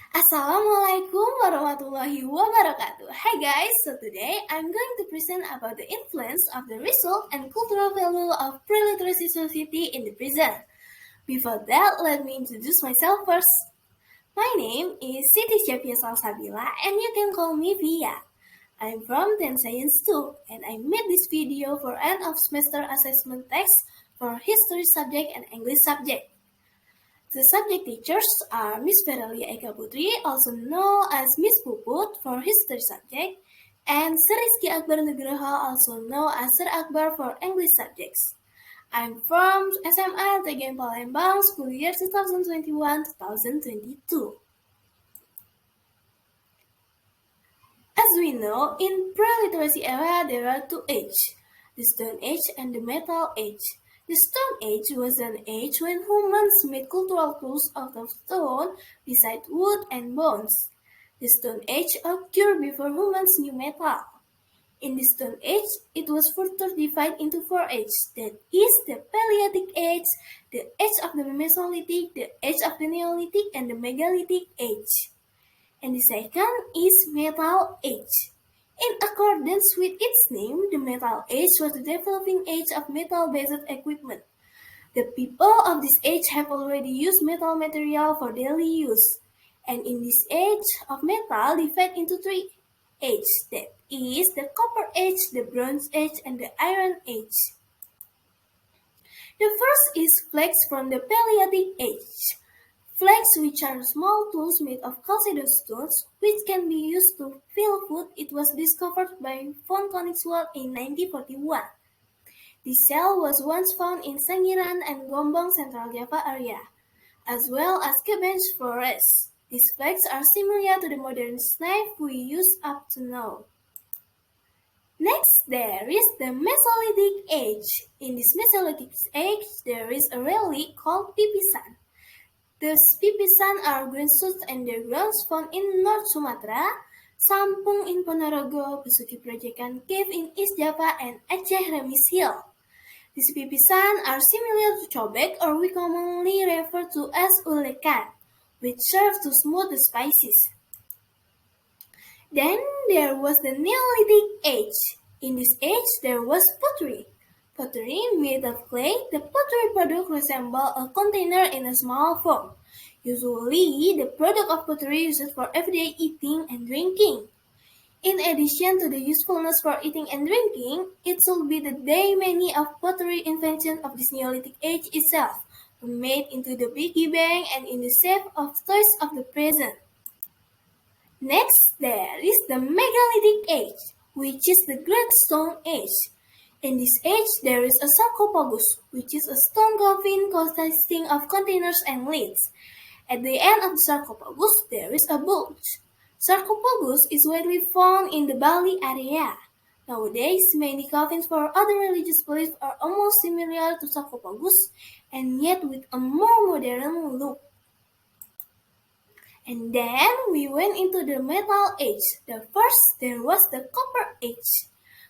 Assalamualaikum warahmatullahi wabarakatuh. Hi guys, so today I'm going to present about the influence of the result and cultural value of pre-literacy society in the present. Before that, let me introduce myself first. My name is Siti Syafiyyah Salsabila and you can call me Via. I'm from 10 Science 2 and I made this video for end of semester assessment text for history subject and English subject. The subject teachers are Miss Feralia Putri, also known as Miss Puput for history subject, and Sir Rizki Akbar Nugroho, also known as Sir Akbar for English subjects. I'm from S.Pd Palembang, school year 2021-2022. As we know, in pre-literacy era there are two ages, the Stone Age and the Metal Age. The Stone Age was an age when humans made cultural tools out of stone beside wood and bones. The Stone Age occurred before humans knew metal. In the Stone Age, it was further divided into four ages, that is, the Paleolithic Age, the Age of the Mesolithic, the Age of the Neolithic, and the Megalithic Age. And the second is Metal Age. In accordance with its name, the Metal Age was the developing age of metal-based equipment. The people of this age have already used metal material for daily use. And in this age of metal divided into three ages, that is, the Copper Age, the Bronze Age, and the Iron Age. The first is flax from the Paleolithic Age. Flax, which are small tools made of calcareous stones, which can be used to peel food, it was discovered by von Koenigswald in 1941. This shell was once found in Sangiran and Gombong, Central Java area, as well as cabbage forests. These flax are similar to the modern knife we use up to now. Next, there is the Mesolithic Age. In this Mesolithic age, there is a relic called pipisan. The pipisan are green shoots and their grounds found in North Sumatra, Sampung in Ponorogo, Besuki Projekan Cave in East Java, and Aceh Remis Hill. These pipisan are similar to cobek, or we commonly refer to as ulekan, which serve to smooth the spices. Then there was the Neolithic Age. In this age, there was pottery. Pottery made of clay, the pottery product resembles a container in a small form. Usually, the product of pottery is used for everyday eating and drinking. In addition to the usefulness for eating and drinking, it should be the day many of pottery inventions of this Neolithic age itself were made into the piggy bank and in the shape of toys of the present. Next, there is the Megalithic Age, which is the Great Stone Age. In this age, there is a sarcophagus, which is a stone coffin consisting of containers and lids. At the end of the sarcophagus, there is a bulge. Sarcophagus is widely found in the Bali area. Nowadays, many coffins for other religious beliefs are almost similar to sarcophagus, and yet with a more modern look. And then we went into the Metal Age. First, there was the Copper Age.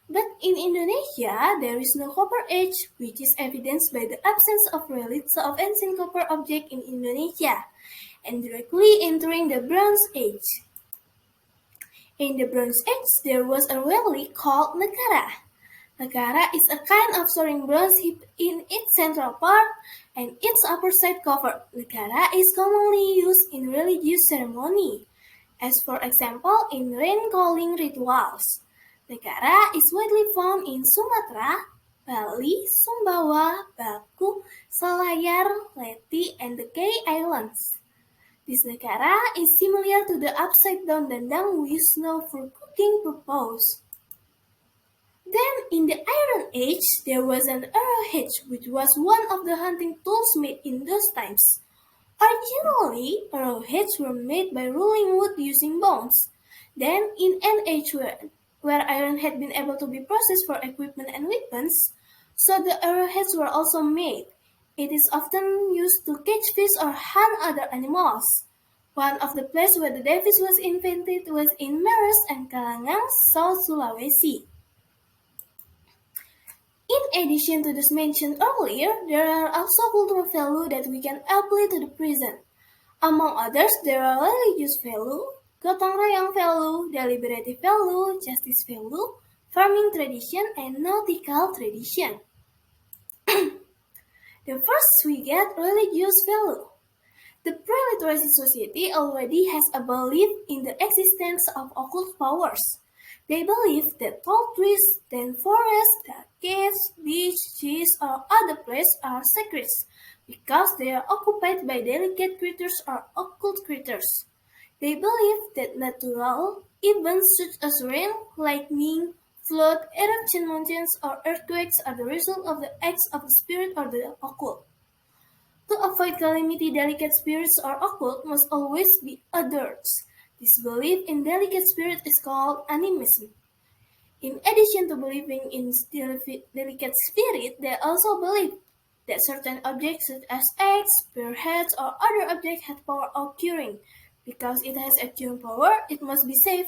But in Indonesia, there is no Copper Age, which is evidenced by the absence of relics of ancient copper objects in Indonesia, and directly entering the Bronze Age. In the Bronze Age, there was a relic called Negara. Negara is a kind of soaring bronze heap in its central part and its upper side covered. Negara is commonly used in religious ceremony, as for example in rain-calling rituals. Negara is widely found in Sumatra, Bali, Sumbawa, Baku, Selayar, Leti, and the Kei Islands. This negara is similar to the upside-down dandang we use now for cooking purposes. Then, in the Iron Age, there was an arrowhead, which was one of the hunting tools made in those times. Originally, arrowheads were made by rolling wood using bones. Then, in an age where iron had been able to be processed for equipment and weapons, so the arrowheads were also made. It is often used to catch fish or hunt other animals. One of the places where the device was invented was in Meres and Kalangang, South Sulawesi. In addition to those mentioned earlier, there are also cultural values that we can apply to the present. Among others, there are religious value, gotong royong value, deliberative value, justice value, farming tradition, and nautical tradition. The first we get religious value. The pre-literacy society already has a belief in the existence of occult powers. They believe that tall trees, then forests, caves, beaches, or other places are sacred because they are occupied by delicate creatures or occult creatures. They believe that natural events such as rain, lightning, flood, eruption mountains, or earthquakes are the result of the acts of the spirit or the occult. To avoid calamity, delicate spirits or occult must always be adored. This belief in delicate spirits is called animism. In addition to believing in delicate spirit, they also believe that certain objects such as eggs, spearheads, or other objects have power of curing. Because it has a curing power, it must be safe.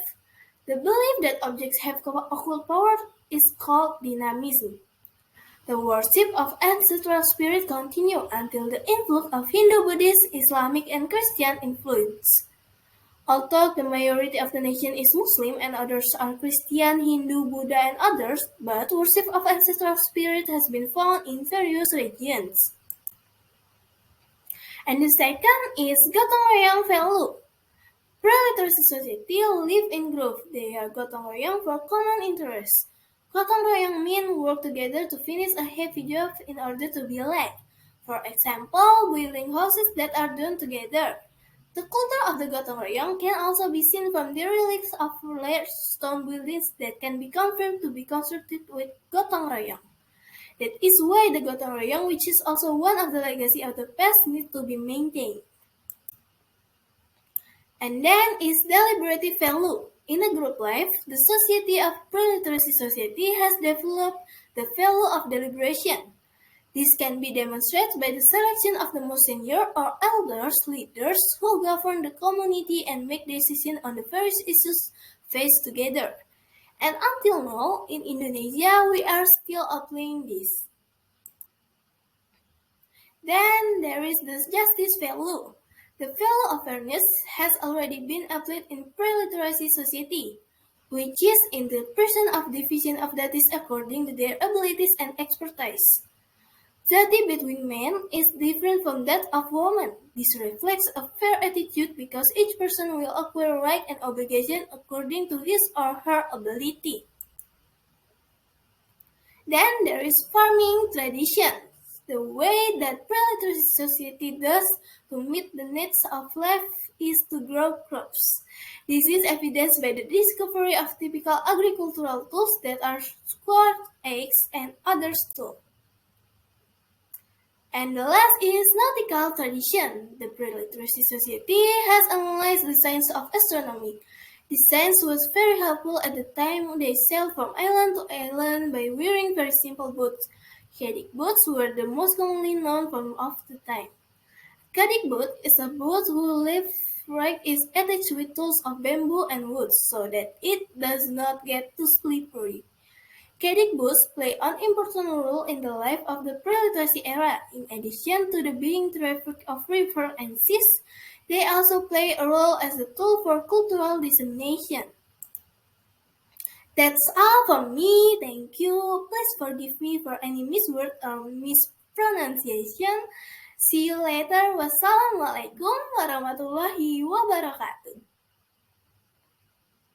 The belief that objects have occult power is called dynamism. The worship of ancestral spirits continued until the influx of Hindu, Buddhist, Islamic, and Christian influence. Although the majority of the nation is Muslim and others are Christian, Hindu, Buddha, and others, but worship of ancestral spirits has been found in various regions. And the second is gotong royong value. Pre-literacy society live in groups. They are gotong royong for common interests. Gotong royong mean work together to finish a heavy job in order to be led. For example, building houses that are done together. The culture of the gotong royong can also be seen from the relics of large stone buildings that can be confirmed to be constructed with gotong royong. That is why the gotong royong, which is also one of the legacy of the past, needs to be maintained. And then is deliberative value. In a group life, the Society of Pre-Literacy Society has developed the value of deliberation. This can be demonstrated by the selection of the most senior or elders, leaders, who govern the community and make decisions on the various issues faced together. And until now, in Indonesia, we are still applying this. Then there is the justice value. The value of fairness has already been applied in pre-literacy society, which is in the person of division of duties according to their abilities and expertise. Duty between men is different from that of women. This reflects a fair attitude because each person will acquire right and obligation according to his or her ability. Then there is farming tradition. The way that pre-literacy society does to meet the needs of life is to grow crops. This is evidenced by the discovery of typical agricultural tools that are squared, eggs, and other tools. And the last is nautical tradition. The pre-literacy society has analyzed the science of astronomy. This science was very helpful at the time they sailed from island to island by wearing very simple boots. Kadik boots were the most commonly known form of the time. Kadik boot is a boat whose left right is attached with tools of bamboo and wood so that it does not get too slippery. Kadik boats play an important role in the life of the pre-literacy era. In addition to the being traffic of rivers and seas, they also play a role as a tool for cultural dissemination. That's all from me. Thank you. Please forgive me for any misword or mispronunciation. See you later. Wassalamualaikum warahmatullahi wabarakatuh.